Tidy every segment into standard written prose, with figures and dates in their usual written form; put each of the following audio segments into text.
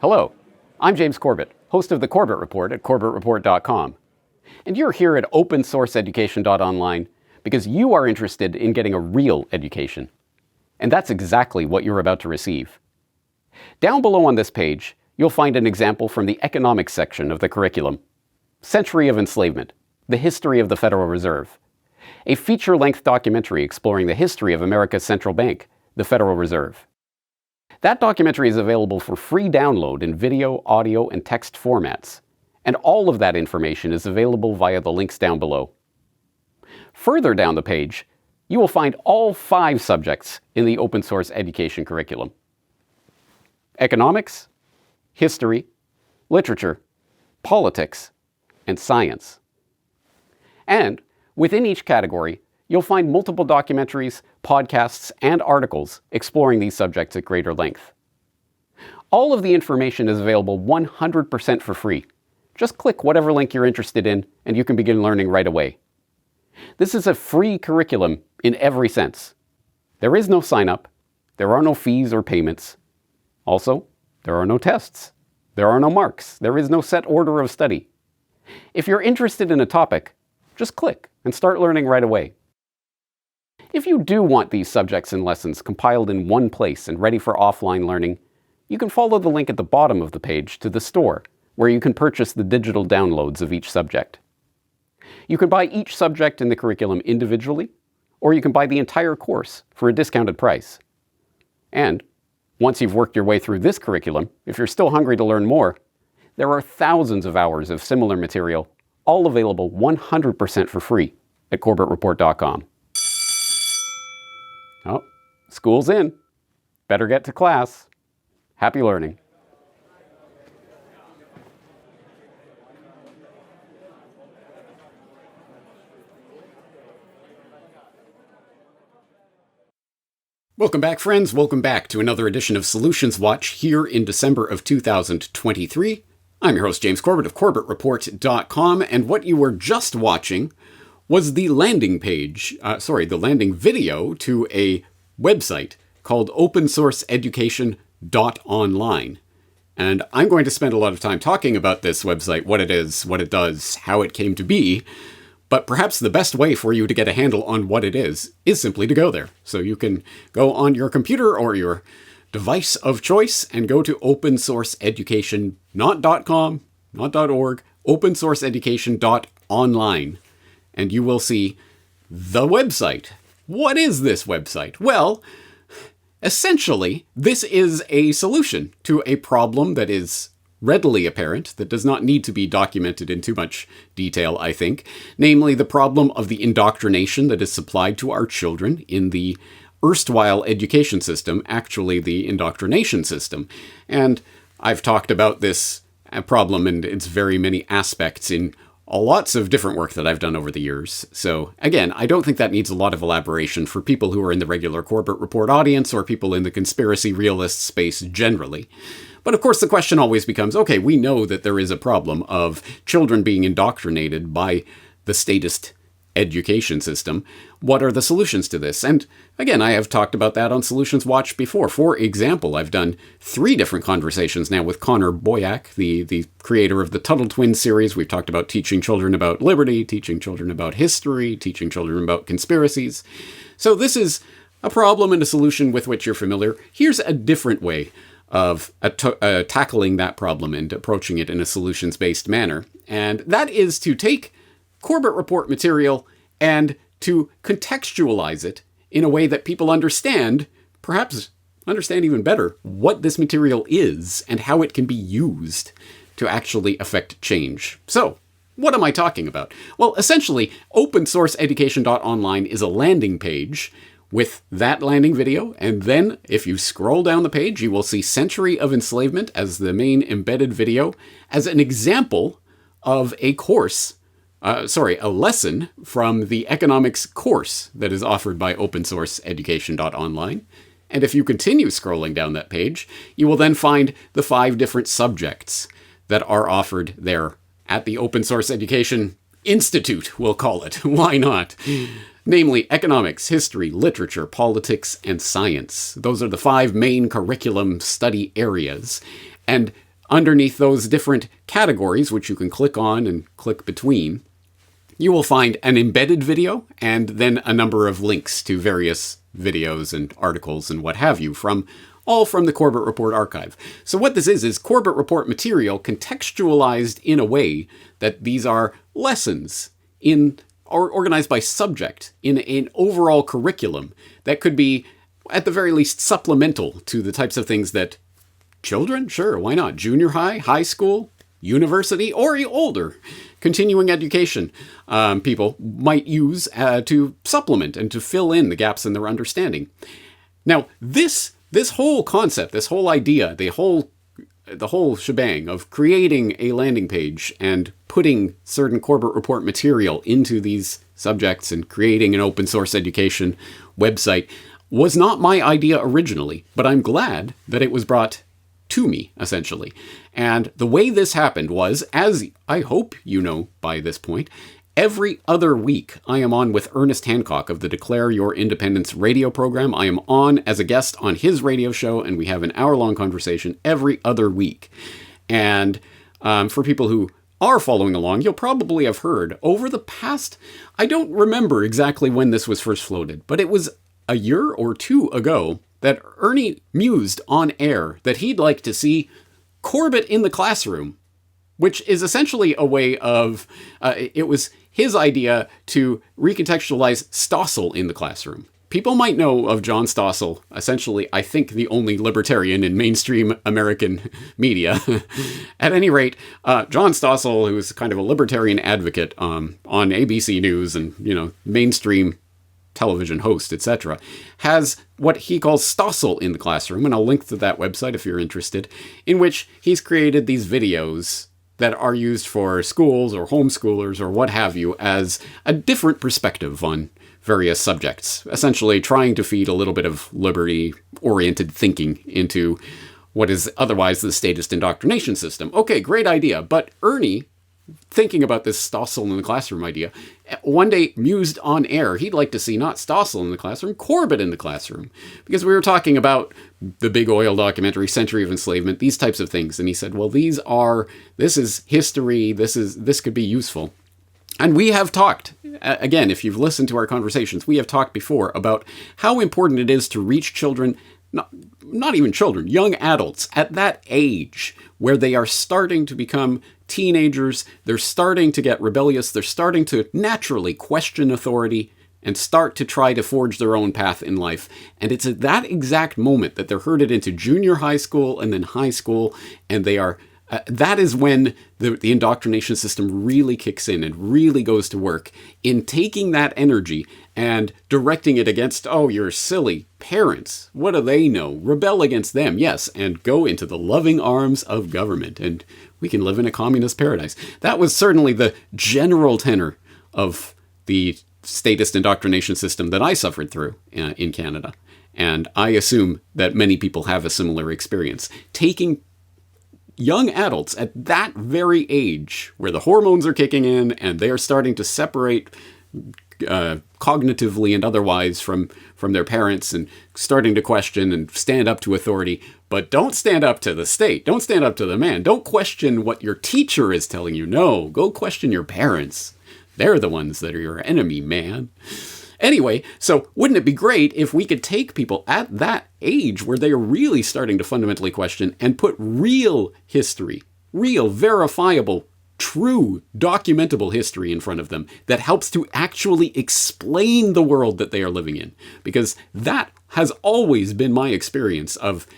Hello, I'm James Corbett, host of the Corbett Report at CorbettReport.com. And you're here at OpenSourceEducation.online because you are interested in getting a real education. And that's exactly what you're about to receive. Down below on this page, you'll find an example from the economics section of the curriculum. Century of Enslavement, the History of the Federal Reserve. A feature-length documentary exploring the history of America's central bank, the Federal Reserve. That documentary is available for free download in video, audio, and text formats. And all of that information is available via the links down below. Further down the page, you will find all 5 subjects in the open source education curriculum. Economics, history, literature, politics, and science. And within each category, you'll find multiple documentaries, podcasts, and articles exploring these subjects at greater length. All of the information is available 100% for free. Just click whatever link you're interested in, and you can begin learning right away. This is a free curriculum in every sense. There is no sign-up, there are no fees or payments. Also, there are no tests, there are no marks, there is no set order of study. If you're interested in a topic, just click and start learning right away. If you do want these subjects and lessons compiled in one place and ready for offline learning, you can follow the link at the bottom of the page to the store, where you can purchase the digital downloads of each subject. You can buy each subject in the curriculum individually, or you can buy the entire course for a discounted price. And once you've worked your way through this curriculum, if you're still hungry to learn more, there are thousands of hours of similar material, all available 100% for free at CorbettReport.com. Oh, school's in. Better get to class. Happy learning. Welcome back, friends. Welcome back to another edition of Solutions Watch here in December of 2023. I'm your host, James Corbett of CorbettReport.com, and what you were just watching was the landing video to a website called OpenSourceEducation.online. And I'm going to spend a lot of time talking about this website, what it is, what it does, how it came to be. But perhaps the best way for you to get a handle on what it is simply to go there. So you can go on your computer or your device of choice and go to OpenSourceEducation, not .com, not .org, OpenSourceEducation.online. And you will see the website. What is this website? Well, essentially, this is a solution to a problem that is readily apparent, that does not need to be documented in too much detail, I think, namely the problem of the indoctrination that is supplied to our children in the erstwhile education system, actually the indoctrination system. And I've talked about this problem and its very many aspects in lots of different work that I've done over the years. So again, I don't think that needs a lot of elaboration for people who are in the regular Corbett Report audience or people in the conspiracy realist space generally. But of course the question always becomes, okay, we know that there is a problem of children being indoctrinated by the statist education system. What are the solutions to this? And again, I have talked about that on Solutions Watch before. For example, I've done 3 different conversations now with Connor Boyack, the creator of the Tuttle Twins series. We've talked about teaching children about liberty, teaching children about history, teaching children about conspiracies. So this is a problem and a solution with which you're familiar. Here's a different way of tackling that problem and approaching it in a solutions-based manner. And that is to take Corbett Report material and to contextualize it in a way that people understand, perhaps understand even better, what this material is and how it can be used to actually affect change. So, what am I talking about? Well, essentially, OpenSourceEducation.online is a landing page with that landing video, and then if you scroll down the page, you will see Century of Enslavement as the main embedded video as an example of a course, a lesson from the economics course that is offered by OpenSourceEducation.online. And if you continue scrolling down that page, you will then find the 5 different subjects that are offered there at the Open Source Education Institute, we'll call it. Why not? Namely, economics, history, literature, politics, and science. Those are the 5 main curriculum study areas. And underneath those different categories, which you can click on and click between, you will find an embedded video and then a number of links to various videos and articles and what have you all from the Corbett Report archive. So what this is Corbett Report material contextualized in a way that these are lessons or organized by subject in an overall curriculum that could be, at the very least, supplemental to the types of things that children, sure, why not, junior high, high school, university, or older continuing education people might use to supplement and to fill in the gaps in their understanding. Now, this whole concept, this whole idea, the whole shebang of creating a landing page and putting certain Corbett Report material into these subjects and creating an open source education website was not my idea originally, but I'm glad that it was brought to me, essentially. And the way this happened was, as I hope you know by this point, every other week I am on with Ernest Hancock of the Declare Your Independence radio program. I am on as a guest on his radio show, and we have an hour-long conversation every other week. And for people who are following along, you'll probably have heard over the past, I don't remember exactly when this was first floated, but it was a year or two ago that Ernie mused on air that he'd like to see Corbett in the classroom, which is essentially a way of, it was his idea to recontextualize Stossel in the classroom. People might know of John Stossel, essentially, I think, the only libertarian in mainstream American media. At any rate, John Stossel, who is kind of a libertarian advocate on ABC News and, mainstream television host, etc., has what he calls Stossel in the classroom, and I'll link to that website if you're interested, in which he's created these videos that are used for schools or homeschoolers or what have you as a different perspective on various subjects, essentially trying to feed a little bit of liberty-oriented thinking into what is otherwise the statist indoctrination system. Okay, great idea, but Ernie, thinking about this Stossel in the classroom idea, one day mused on air he'd like to see not Stossel in the classroom, Corbett in the classroom. Because we were talking about the big oil documentary, Century of Enslavement, these types of things. And he said, well, this is history, this could be useful. And we have talked, again, if you've listened to our conversations, we have talked before about how important it is to reach children, not even children, young adults at that age where they are starting to become teenagers, they're starting to get rebellious, they're starting to naturally question authority and start to try to forge their own path in life. And it's at that exact moment that they're herded into junior high school and then high school, and they are that is when the indoctrination system really kicks in and really goes to work in taking that energy and directing it against, oh, you're silly parents. What do they know? Rebel against them, yes, and go into the loving arms of government, and we can live in a communist paradise. That was certainly the general tenor of the statist indoctrination system that I suffered through in Canada. And I assume that many people have a similar experience. Taking young adults at that very age where the hormones are kicking in and they are starting to separate cognitively and otherwise from their parents and starting to question and stand up to authority. But don't stand up to the state. Don't stand up to the man. Don't question what your teacher is telling you. No, go question your parents. They're the ones that are your enemy, man. Anyway, so wouldn't it be great if we could take people at that age where they are really starting to fundamentally question and put real history, real, verifiable, true, documentable history in front of them that helps to actually explain the world that they are living in? Because that has always been my experience of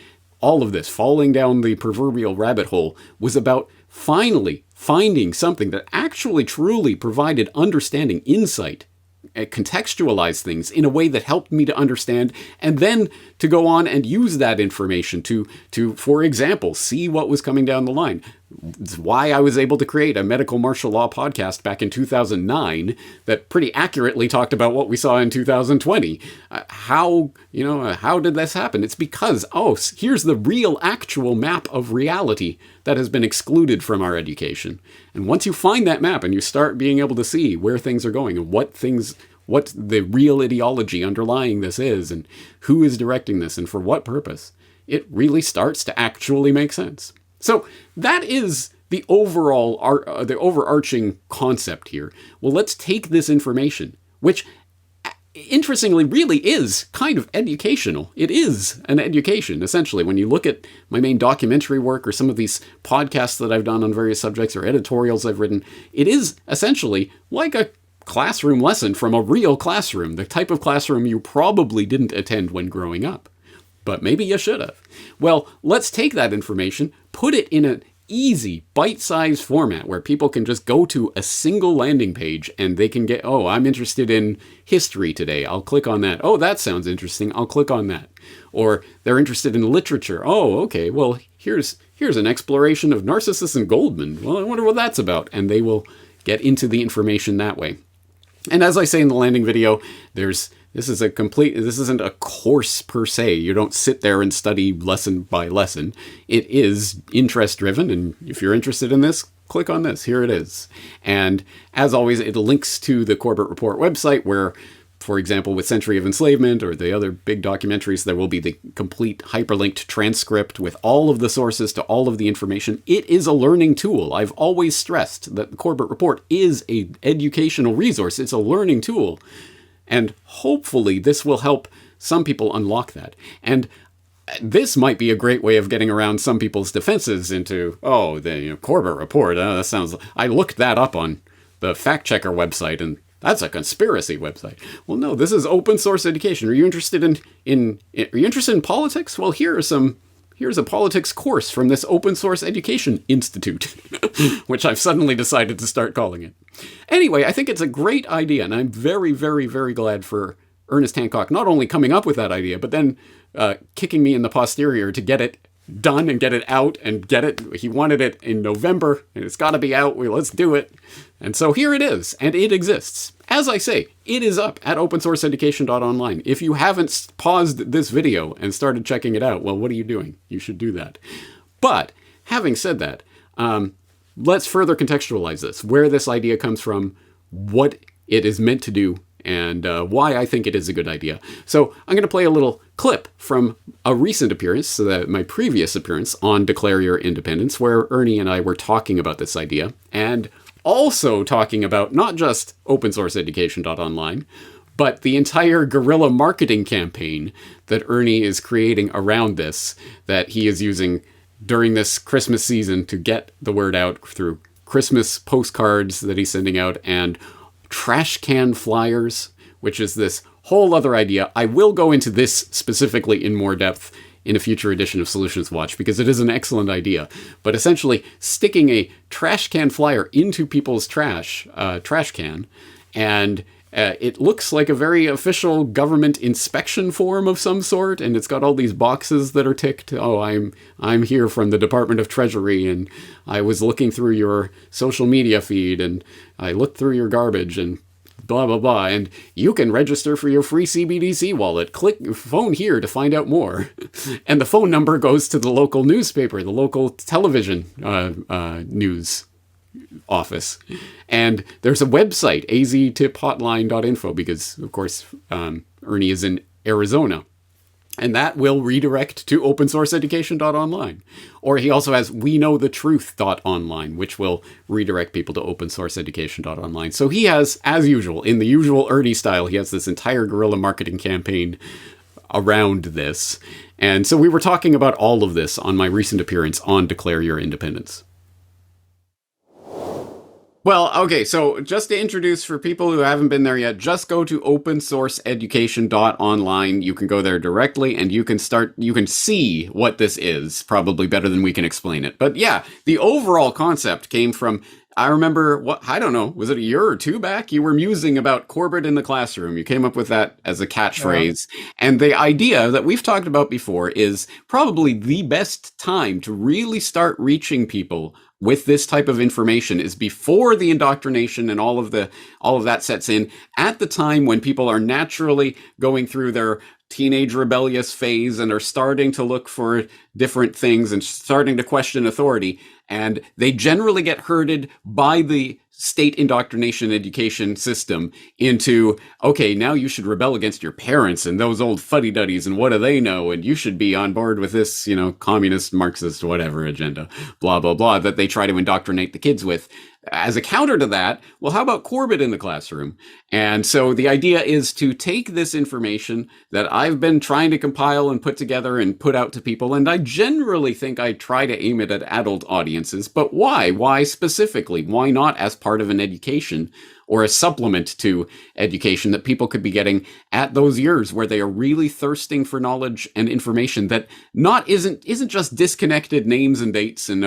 all of this. Falling down the proverbial rabbit hole was about finally finding something that actually truly provided understanding, insight, contextualize things in a way that helped me to understand, and then to go on and use that information to, for example, see what was coming down the line. It's why I was able to create a medical martial law podcast back in 2009 that pretty accurately talked about what we saw in 2020. How did this happen? It's because, here's the real actual map of reality that has been excluded from our education. And once you find that map and you start being able to see where things are going and what the real ideology underlying this is and who is directing this and for what purpose, it really starts to actually make sense. So that is the the overarching concept here. Well, let's take this information, which interestingly really is kind of educational. It is an education, essentially. When you look at my main documentary work or some of these podcasts that I've done on various subjects or editorials I've written, it is essentially like a classroom lesson from a real classroom, the type of classroom you probably didn't attend when growing up. But maybe you should have. Well, let's take that information, put it in an easy, bite-sized format where people can just go to a single landing page and they can get, oh, I'm interested in history today. I'll click on that. Oh, that sounds interesting. I'll click on that. Or they're interested in literature. Oh, okay. Well, here's an exploration of Narcissus and Goldman. Well, I wonder what that's about. And they will get into the information that way. And as I say in the landing video, this isn't a course per se. You don't sit there and study lesson by lesson. It is interest driven. And if you're interested in this, click on this. Here it is. And as always, it links to the Corbett Report website where, for example, with Century of Enslavement or the other big documentaries, there will be the complete hyperlinked transcript with all of the sources to all of the information. It is a learning tool. I've always stressed that the Corbett Report is an educational resource. It's a learning tool. And hopefully this will help some people unlock that. And this might be a great way of getting around some people's defenses into, oh, the Corbett Report, that sounds... I looked that up on the fact checker website and that's a conspiracy website. Well, no, this is open source education. Are you interested are you interested in politics? Well, here's a politics course from this Open Source Education Institute, which I've suddenly decided to start calling it. Anyway, I think it's a great idea, and I'm very, very, very glad for Ernest Hancock not only coming up with that idea, but then kicking me in the posterior to get it done and get it out and get it. He wanted it in November, and it's got to be out. Let's do it. And so here it is, and it exists. As I say, it is up at OpenSourceEducation.online. If you haven't paused this video and started checking it out, well, what are you doing? You should do that. But having said that, let's further contextualize this, where this idea comes from, what it is meant to do, and why I think it is a good idea. So I'm going to play a little clip from a recent appearance, my previous appearance on Declare Your Independence, where Ernie and I were talking about this idea, and also talking about not just OpenSourceEducation.online, but the entire guerrilla marketing campaign that Ernie is creating around this, that he is using during this Christmas season to get the word out through Christmas postcards that he's sending out and trash can flyers, which is this whole other idea. I will go into this specifically in more depth in a future edition of Solutions Watch, because it is an excellent idea. But essentially, sticking a trash can flyer into people's trash can, and it looks like a very official government inspection form of some sort, and it's got all these boxes that are ticked. Oh, I'm here from the Department of Treasury, and I was looking through your social media feed, and I looked through your garbage, and blah, blah, blah, and you can register for your free CBDC wallet. Click phone here to find out more. And the phone number goes to the local newspaper, the local television news office. And there's a website, aztiphotline.info, because, of course, Ernie is in Arizona. And that will redirect to OpenSourceEducation.online. Or he also has WeKnowTheTruth.online, which will redirect people to OpenSourceEducation.online. So he has, as usual, in the usual Ernie style, he has this entire guerrilla marketing campaign around this. And so we were talking about all of this on my recent appearance on Declare Your Independence. Well, okay, so just to introduce for people who haven't been there yet, just go to OpenSourceEducation.online. You can go there directly and you can see what this is, probably better than we can explain it. But yeah, the overall concept came from, I remember, was it a year or two back? You were musing about Corbett in the classroom. You came up with that as a catchphrase. Yeah. And the idea that we've talked about before is probably the best time to really start reaching people with this type of information is before the indoctrination and all of that sets in, at the time when people are naturally going through their teenage rebellious phase and are starting to look for different things and starting to question authority. And they generally get herded by the state indoctrination education system into, okay, now you should rebel against your parents and those old fuddy-duddies and what do they know? And you should be on board with this, communist, Marxist, whatever agenda, blah, blah, blah, that they try to indoctrinate the kids with. As a counter to that, well, how about Corbett in the classroom? And so the idea is to take this information that I've been trying to compile and put together and put out to people, and I generally think I try to aim it at adult audiences, but why? Why specifically? Why not as part of an education or a supplement to education that people could be getting at those years where they are really thirsting for knowledge and information that isn't just disconnected names and dates and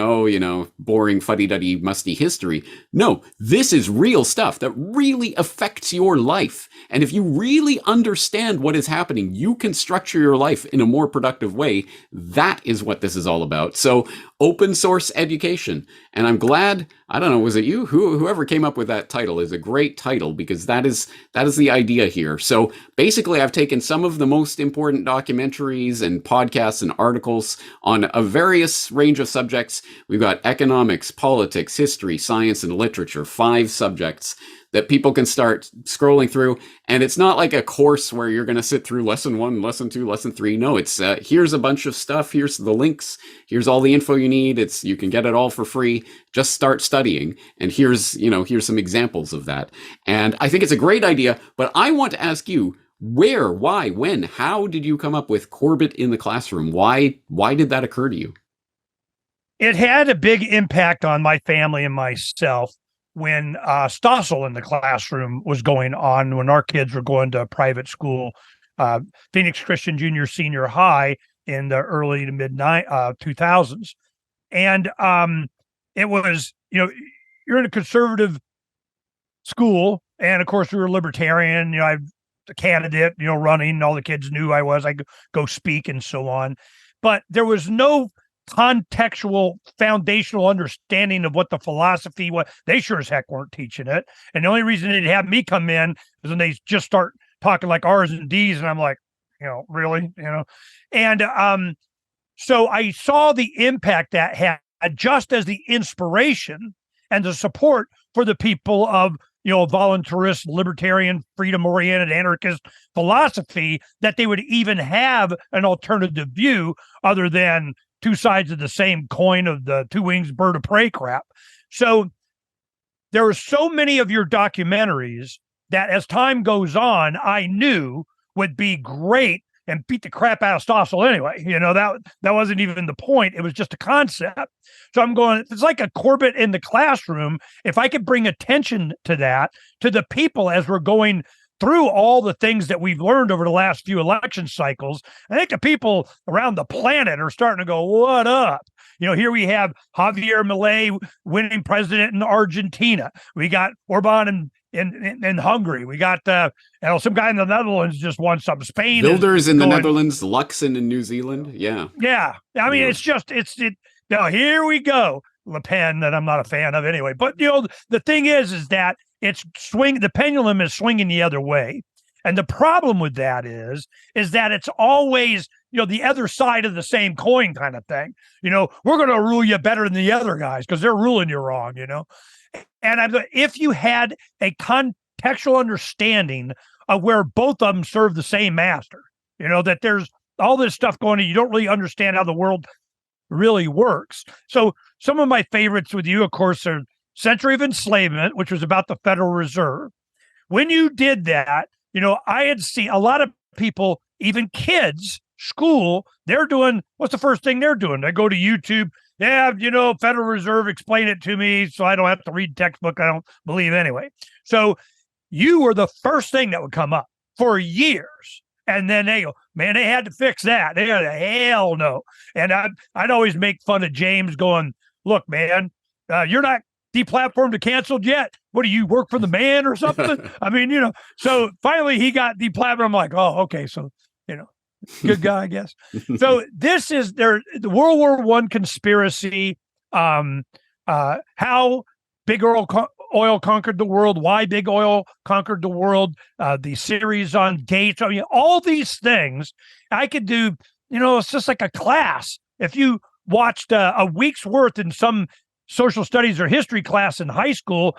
boring fuddy-duddy musty history. No, this is real stuff that really affects your life. And if you really understand what is happening, you can structure your life in a more productive way. That is what this is all about. So open source education. And I'm glad, I don't know, was it you? Whoever came up with that title is a great title, because that is the idea here. So basically, I've taken some of the most important documentaries and podcasts and articles on a various range of subjects. We've got economics, politics, history, science, and literature, 5 subjects that people can start scrolling through. And it's not like a course where you're going to sit through lesson 1, lesson 2, lesson 3. No, it's here's a bunch of stuff. Here's the links. Here's all the info you need. You can get it all for free. Just start studying. And here's some examples of that. And I think it's a great idea, but I want to ask you, where, why, when, how did you come up with Corbett in the classroom? Why did that occur to you? It had a big impact on my family and myself when Stossel in the classroom was going on, when our kids were going to private school, Phoenix Christian Junior Senior High in the early to mid 2000s. And it was, you're in a conservative school. And of course, we were libertarian, I'm a candidate, running, all the kids knew I was, I could go speak and so on. But there was no contextual foundational understanding of what the philosophy was. They sure as heck weren't teaching it. And the only reason they'd have me come in is when they just start talking like R's and D's. And I'm like, really, and so I saw the impact that had, just as the inspiration and the support for the people of, voluntarist, libertarian, freedom-oriented, anarchist philosophy, that they would even have an alternative view other than two sides of the same coin of the two wings bird of prey crap. So there are so many of your documentaries that as time goes on, I knew would be great and beat the crap out of Stossel anyway. That wasn't even the point. It was just a concept. So I'm going, it's like a Corbett in the classroom. If I could bring attention to that, to the people as we're going through all the things that we've learned over the last few election cycles, I think the people around the planet are starting to go, what up? Here we have Javier Milei winning president in Argentina. We got Orban in Hungary. We got some guy in the Netherlands just won some. Spain. Wilders in the Netherlands, Luxon in New Zealand. Yeah. Yeah. I mean, here we go. Le Pen, that I'm not a fan of anyway. But the thing is that the pendulum is swinging the other way. And the problem with that is that it's always, the other side of the same coin kind of thing. We're going to rule you better than the other guys because they're ruling you wrong, And if you had a contextual understanding of where both of them serve the same master, that there's all this stuff going on, you don't really understand how the world really works. So some of my favorites with you, of course, are Century of Enslavement, which was about the Federal Reserve. When you did that, I had seen a lot of people, even kids, school, what's the first thing they're doing? They go to YouTube. Yeah, Federal Reserve, explain it to me so I don't have to read textbook I don't believe anyway. So you were the first thing that would come up for years. And then they go, man, they had to fix that. They go, hell no. And I'd always make fun of James going, look, man, you're not deplatformed or canceled yet. What do you work for the man or something? I mean, so finally he got deplatformed. I'm like, oh, okay. So, good guy, I guess. So this is the World War I conspiracy, how big oil conquered the world, why big oil conquered the world, the series on Gates. I mean, all these things I could do, it's just like a class if you watched a week's worth in some social studies or history class in high school,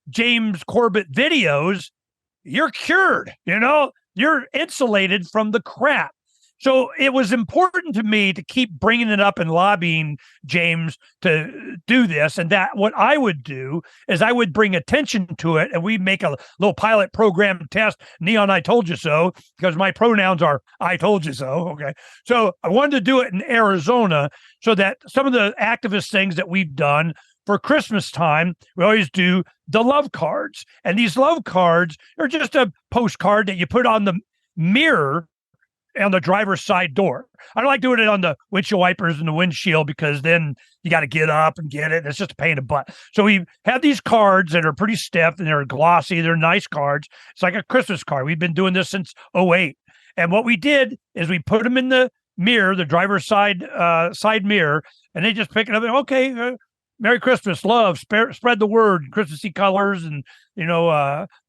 James Corbett videos, you're cured, you're insulated from the crap. So it was important to me to keep bringing it up and lobbying James to do this. And that what I would do is I would bring attention to it, and we'd make a little pilot program test, Neon I told you so, because my pronouns are I told you so. Okay. So I wanted to do it in Arizona so that some of the activist things that we've done for Christmas time, we always do the love cards. And these love cards are just a postcard that you put on the mirror on the driver's side door. I don't like doing it on the windshield wipers and the windshield because then you got to get up and get it. It's just a pain in the butt. So we have these cards that are pretty stiff and they're glossy. They're nice cards. It's like a Christmas card. We've been doing this since '08. And what we did is we put them in the mirror, the driver's side mirror, and they just pick it up. And, okay, Merry Christmas, love, spread the word, Christmassy colors and,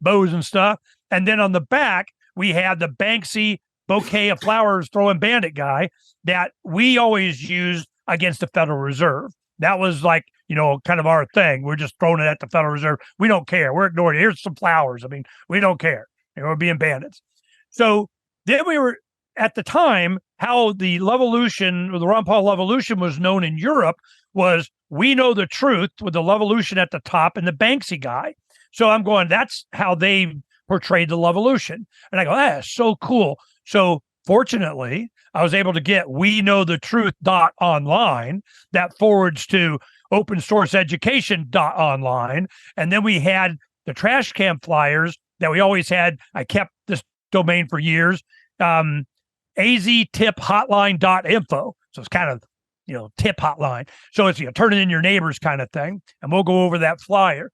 bows and stuff. And then on the back, we had the Banksy bouquet of flowers throwing bandit guy that we always used against the Federal Reserve. That was like, kind of our thing. We're just throwing it at the Federal Reserve. We don't care. We're ignoring it. Here's some flowers. I mean, we don't care. We're being bandits. So then we were, at the time, how the Levolution, or the Ron Paul Levolution was known in Europe was we know the truth with the Levolution at the top and the Banksy guy. So I'm going, that's how they portrayed the Levolution. And I go, that's so cool. So fortunately, I was able to get WeKnowTheTruth.online that forwards to OpenSourceEducation.online. And then we had the trash can flyers that we always had. I kept this domain for years, aztiphotline.info. So it's kind of, tip hotline. So it's, turn it in your neighbors kind of thing. And we'll go over that flyer.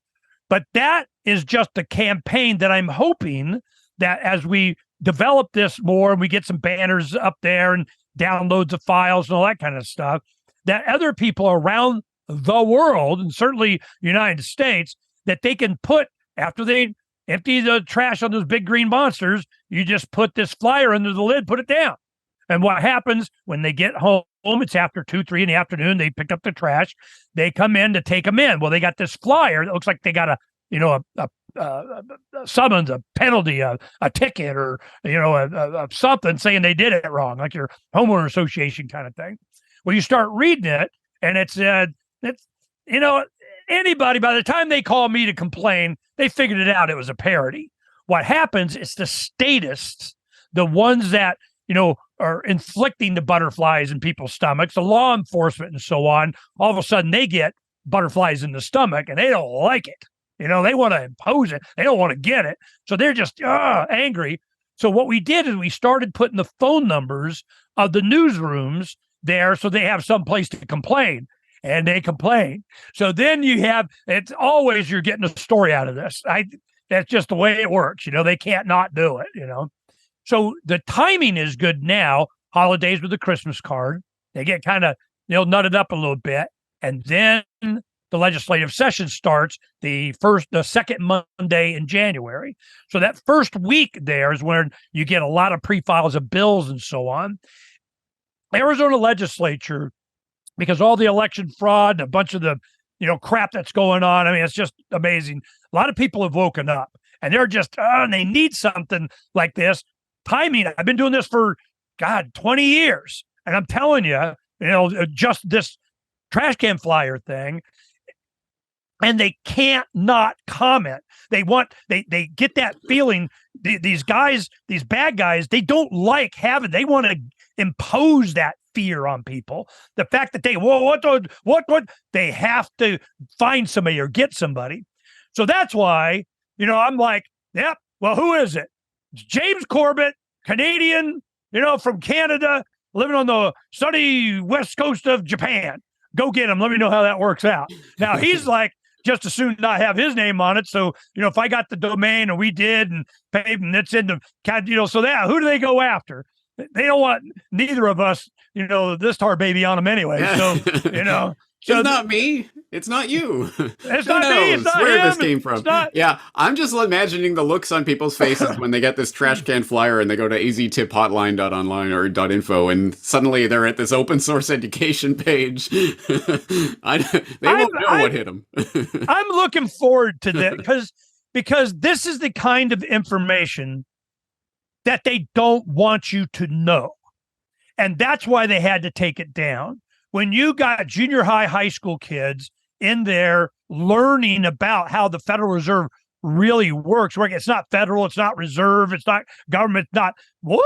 But that is just the campaign that I'm hoping that as we develop this more and we get some banners up there and downloads of files and all that kind of stuff, that other people around the world, and certainly United States, that they can put, after they empty the trash on those big green monsters, you just put this flyer under the lid, put it down. And what happens when they get home, it's after 2, 3 in the afternoon, they pick up the trash, they come in to take them in. Well, they got this flyer that looks like they got a summons, a penalty, a ticket, or something saying they did it wrong, like your homeowner association kind of thing. Well, you start reading it, and it's anybody, by the time they call me to complain, they figured it out. It was a parody. What happens is the statists, the ones that are inflicting the butterflies in people's stomachs, the law enforcement and so on, all of a sudden they get butterflies in the stomach and they don't like it. They want to impose it. They don't want to get it. So they're just angry. So what we did is we started putting the phone numbers of the newsrooms there so they have some place to complain. And they complain. So then it's always you're getting a story out of this. That's just the way it works. They can't not do it, So the timing is good now. Holidays with the Christmas card. They get kind of, nutted up a little bit. And then the legislative session starts the second Monday in January. So that first week there is when you get a lot of pre-files of bills and so on. Arizona legislature, because all the election fraud and a bunch of the, crap that's going on. I mean, it's just amazing. A lot of people have woken up and they're just, and they need something like this. Timing. I've been doing this for, 20 years. And I'm telling you, just this trash can flyer thing. And they can't not comment. They get that feeling. These guys, these bad guys, they don't like having, they want to impose that fear on people. The fact that they have to find somebody or get somebody. So that's why, I'm like, yep, well, who is it? It's James Corbett, Canadian, from Canada, living on the sunny west coast of Japan. Go get him. Let me know how that works out. Now, he's like, just as soon not have his name on it. So, if I got the domain and we did and paid and it's in the, so that, who do they go after? They don't want neither of us, this tar baby on them anyway. So, So it's not me. It's not you. it's Who not me. knows It's not where him. this came It's from? not. Yeah, I'm just imagining the looks on people's faces when they get this trash can flyer and they go to aztiphotline.online or .info and suddenly they're at this open source education page. They won't know what hit them. I'm looking forward to that because this is the kind of information that they don't want you to know. And that's why they had to take it down. When you got junior high school kids in there learning about how the Federal Reserve really works, where it's not federal, it's not reserve, it's not government, not what?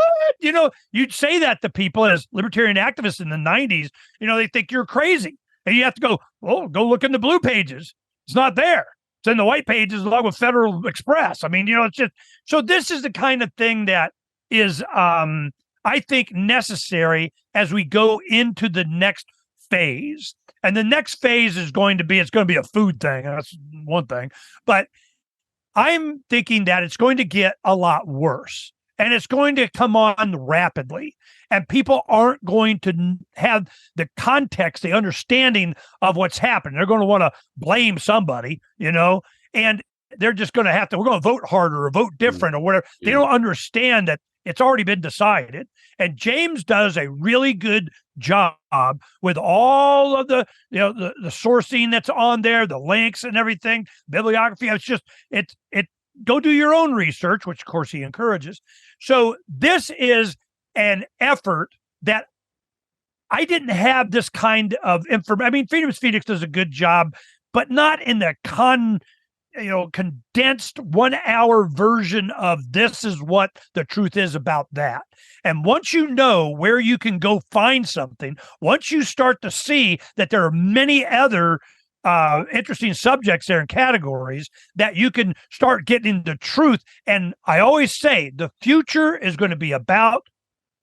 You'd say that to people as libertarian activists in the 90s, they think you're crazy. And you have to go look in the blue pages. It's not there. It's in the white pages along with Federal Express. I mean, it's just, so this is the kind of thing that is, I think, necessary as we go into the next phase. And the next phase is going to be a food thing. That's one thing. But I'm thinking that it's going to get a lot worse. And it's going to come on rapidly. And people aren't going to have the context, the understanding of what's happened. They're going to want to blame somebody, and they're just going to we're going to vote harder or vote different or whatever. They don't understand that it's already been decided. And James does a really good job with all of the sourcing that's on there, the links and everything, bibliography. It's go do your own research, which of course he encourages. So this is an effort that I didn't have this kind of information. I mean, Freedom's Phoenix does a good job, but not in the condensed 1 hour version of this is what the truth is about that. And once you know where you can go find something, once you start to see that there are many other interesting subjects there and categories that you can start getting the truth. And I always say the future is going to be about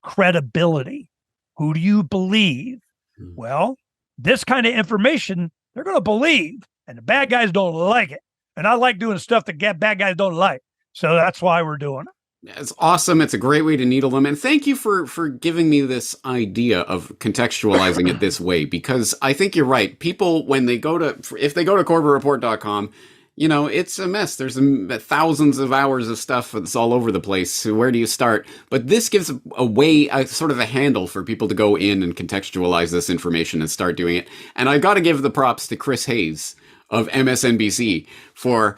credibility. Who do you believe? Well, this kind of information, they're going to believe, and the bad guys don't like it. And I like doing stuff that bad guys don't like. So that's why we're doing it. It's awesome. It's a great way to needle them. And thank you for giving me this idea of contextualizing it this way, because I think you're right. People, if they go to CorbettReport.com, it's a mess. There's thousands of hours of stuff that's all over the place. So where do you start? But this gives a sort of a handle for people to go in and contextualize this information and start doing it. And I got to give the props to Chris Hayes of MSNBC for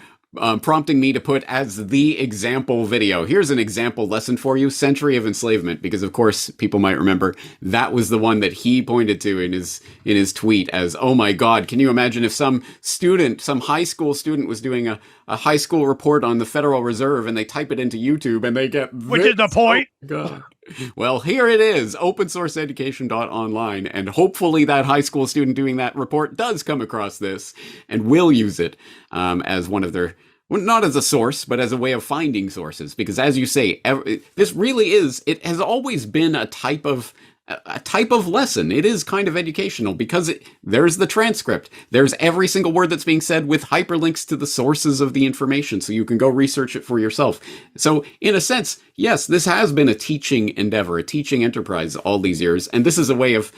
prompting me to put as the example video. Here's an example lesson for you, Century of Enslavement, because of course people might remember that was the one that he pointed to in his tweet as, oh my God, can you imagine if some high school student was doing a high school report on the Federal Reserve and they type it into YouTube and they get this? Which is the point. Oh, God. Well, here it is, OpenSourceEducation.online, and hopefully that high school student doing that report does come across this and will use it as one of their, well, not as a source, but as a way of finding sources. Because as you say, this really is, it has always been a type of lesson. It is kind of educational because there's the transcript. There's every single word that's being said with hyperlinks to the sources of the information, so you can go research it for yourself. So in a sense, yes, this has been a teaching endeavor, a teaching enterprise all these years, and this is a way of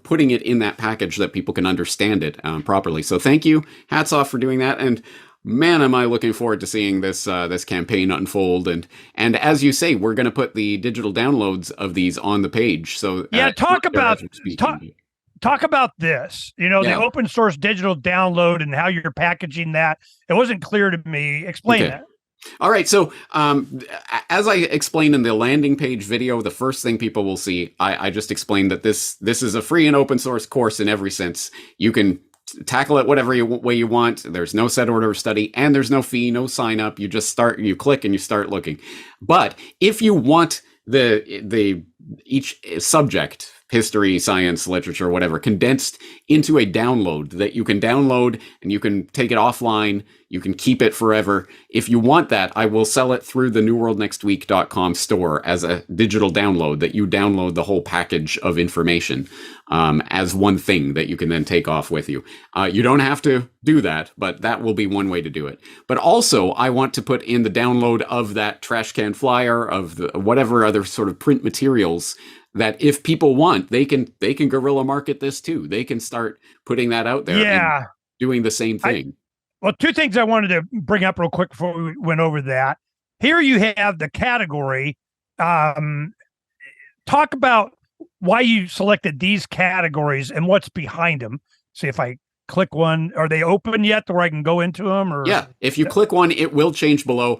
putting it in that package that people can understand it properly. So thank you. Hats off for doing that. And man, am I looking forward to seeing this campaign unfold. And as you say, we're going to put the digital downloads of these on the page. So yeah, talk about this. The open source digital download and how you're packaging that. It wasn't clear to me. Explain that. All right. So as I explained in the landing page video, the first thing people will see, I just explained that this is a free and open source course in every sense. You can tackle it whatever way you want. There's no set order of study and there's no fee, no sign up. You just you click and you start looking. But if you want each subject, history, science, literature, whatever, condensed into a download that you can download and you can take it offline, you can keep it forever. If you want that, I will sell it through the newworldnextweek.com store as a digital download that you download the whole package of information as one thing that you can then take off with you. You don't have to do that, but that will be one way to do it. But also, I want to put in the download of that trash can flyer, of whatever other sort of print materials that if people want, they can guerrilla market this too. They can start putting that out there and doing the same thing. Well, two things I wanted to bring up real quick before we went over that. Here you have the category. Talk about why you selected these categories and what's behind them. See if I click one. Are they open yet where I can go into them? Or yeah, if you click one, it will change below.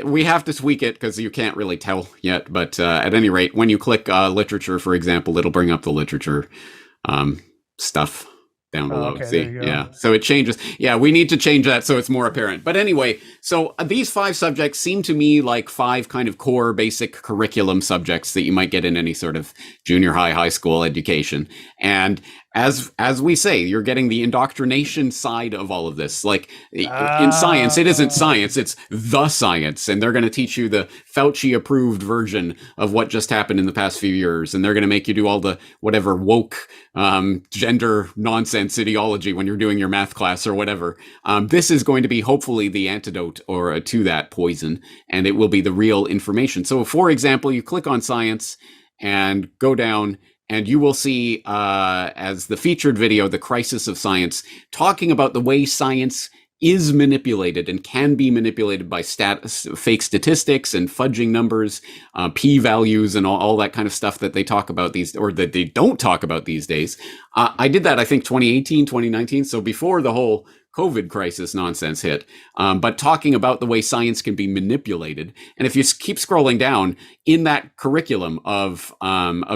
We have to tweak it because you can't really tell yet. But at any rate, when you click literature, for example, it'll bring up the literature stuff down below. Okay, see, yeah, so it changes. Yeah, we need to change that so it's more apparent. But anyway, so these 5 subjects seem to me like 5 kind of core basic curriculum subjects that you might get in any sort of junior high school education. And as we say, you're getting the indoctrination side of all of this. Like in science, it isn't science, it's the science. And they're going to teach you the Fauci approved version of what just happened in the past few years. And they're going to make you do all the whatever woke gender nonsense ideology when you're doing your math class or whatever. This is going to be hopefully the antidote or to that poison, and it will be the real information. So for example, you click on science and go down, and you will see as the featured video, The Crisis of Science, talking about the way science is manipulated and can be manipulated by fake statistics and fudging numbers, p-values and all that kind of stuff that they talk about or that they don't talk about these days. I did that, I think, 2018, 2019. So before the whole COVID crisis nonsense hit, but talking about the way science can be manipulated. And if you keep scrolling down in that curriculum of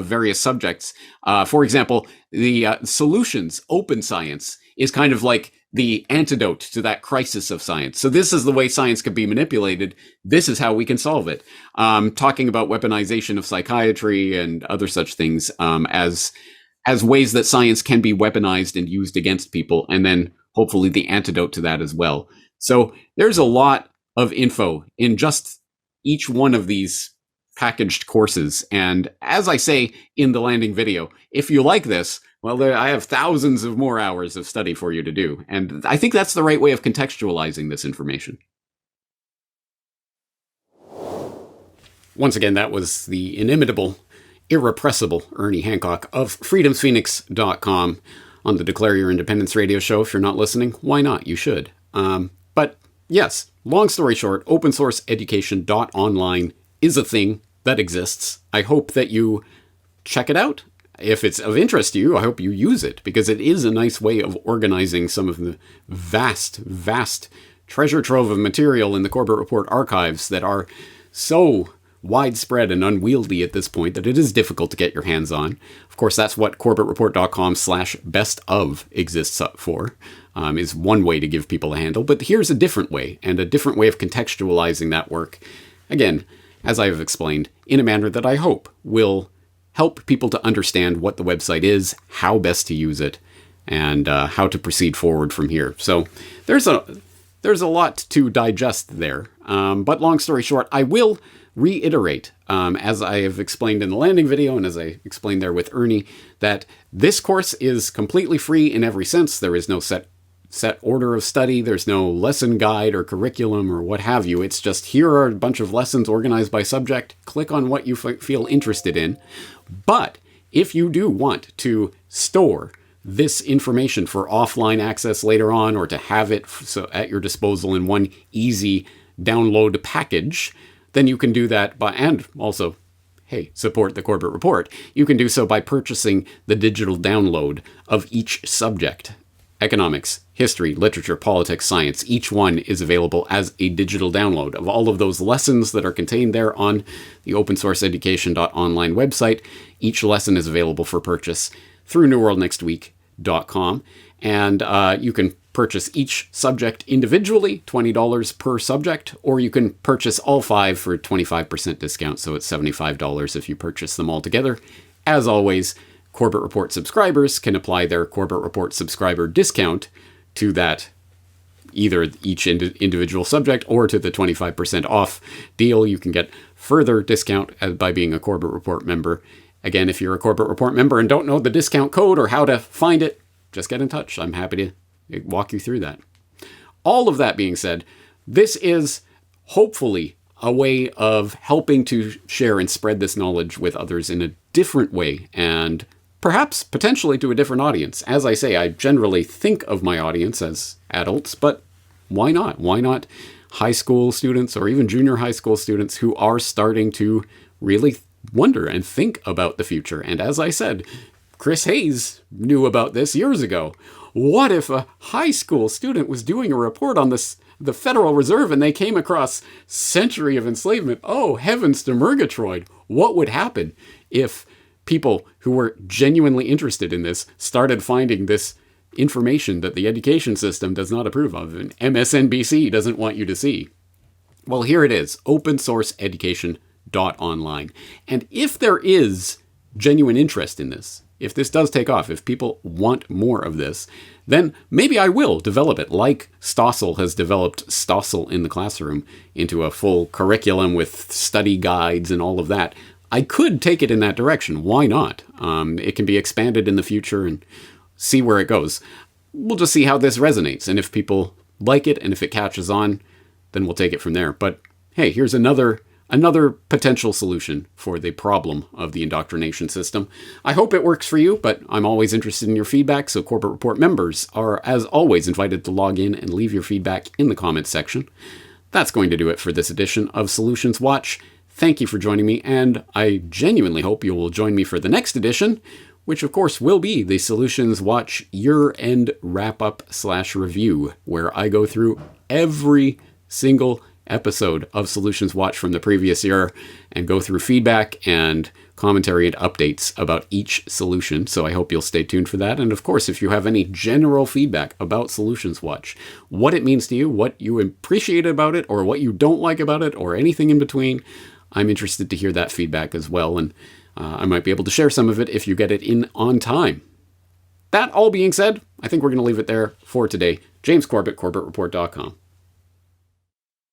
various subjects, for example, the solutions, open science, is kind of like the antidote to that crisis of science. So this is the way science can be manipulated. This is how we can solve it. Talking about weaponization of psychiatry and other such things as ways that science can be weaponized and used against people, and then hopefully the antidote to that as well. So there's a lot of info in just each one of these packaged courses. And as I say in the landing video, if you like this, well, I have thousands of more hours of study for you to do. And I think that's the right way of contextualizing this information. Once again, that was the inimitable, irrepressible Ernie Hancock of freedomsphoenix.com on the Declare Your Independence radio show. If you're not listening, why not? You should. But yes, long story short, OpenSourceEducation.online is a thing that exists. I hope that you check it out. If it's of interest to you, I hope you use it, because it is a nice way of organizing some of the vast treasure trove of material in the Corbett Report archives that are so widespread and unwieldy at this point that it is difficult to get your hands on. Of course, that's what CorbettReport.com/bestof exists up for, is one way to give people a handle. But here's a different way, and a different way of contextualizing that work. Again, as I have explained, in a manner that I hope will help people to understand what the website is, how best to use it, and how to proceed forward from here. So there's a lot to digest there. But long story short, I will reiterate, as I have explained in the landing video and as I explained there with Ernie, that this course is completely free in every sense. There is no set order of study. There's no lesson guide or curriculum or what have you. It's just, here are a bunch of lessons organized by subject. Click on what you feel interested in. But if you do want to store this information for offline access later on, or to have it at your disposal in one easy download package, then you can do that and also, hey, support the Corbett Report. You can do so by purchasing the digital download of each subject. Economics, history, literature, politics, science. Each one is available as a digital download of all of those lessons that are contained there on the OpenSourceEducation.online website. Each lesson is available for purchase through NewWorldNextWeek.com. And you can purchase each subject individually, $20 per subject, or you can purchase all 5 for a 25% discount, so it's $75 if you purchase them all together. As always, Corbett Report subscribers can apply their Corbett Report subscriber discount to that, either each individual subject or to the 25% off deal. You can get further discount by being a Corbett Report member. Again, if you're a Corbett Report member and don't know the discount code or how to find it, just get in touch. I'm happy to walk you through that. All of that being said, this is hopefully a way of helping to share and spread this knowledge with others in a different way, and perhaps potentially to a different audience. As I say, I generally think of my audience as adults, but why not? Why not high school students or even junior high school students who are starting to really wonder and think about the future? And as I said, Chris Hayes knew about this years ago. What if a high school student was doing a report on the Federal Reserve and they came across Century of Enslavement? Oh, heavens to Murgatroyd. What would happen if people who were genuinely interested in this started finding this information that the education system does not approve of and MSNBC doesn't want you to see? Well, here it is, OpenSourceEducation.online. And if there is genuine interest in this, if this does take off, if people want more of this, then maybe I will develop it like Stossel has developed Stossel in the Classroom into a full curriculum with study guides and all of that. I could take it in that direction. Why not? It can be expanded in the future and see where it goes. We'll just see how this resonates. And if people like it and if it catches on, then we'll take it from there. But hey, here's another potential solution for the problem of the indoctrination system. I hope it works for you, but I'm always interested in your feedback, so Corbett Report members are, as always, invited to log in and leave your feedback in the comments section. That's going to do it for this edition of Solutions Watch. Thank you for joining me, and I genuinely hope you will join me for the next edition, which of course will be the Solutions Watch year-end wrap-up/review, where I go through every single episode of Solutions Watch from the previous year and go through feedback and commentary and updates about each solution. So I hope you'll stay tuned for that. And of course, if you have any general feedback about Solutions Watch, what it means to you, what you appreciate about it, or what you don't like about it, or anything in between, I'm interested to hear that feedback as well. And I might be able to share some of it if you get it in on time. That all being said, I think we're going to leave it there for today. James Corbett, CorbettReport.com.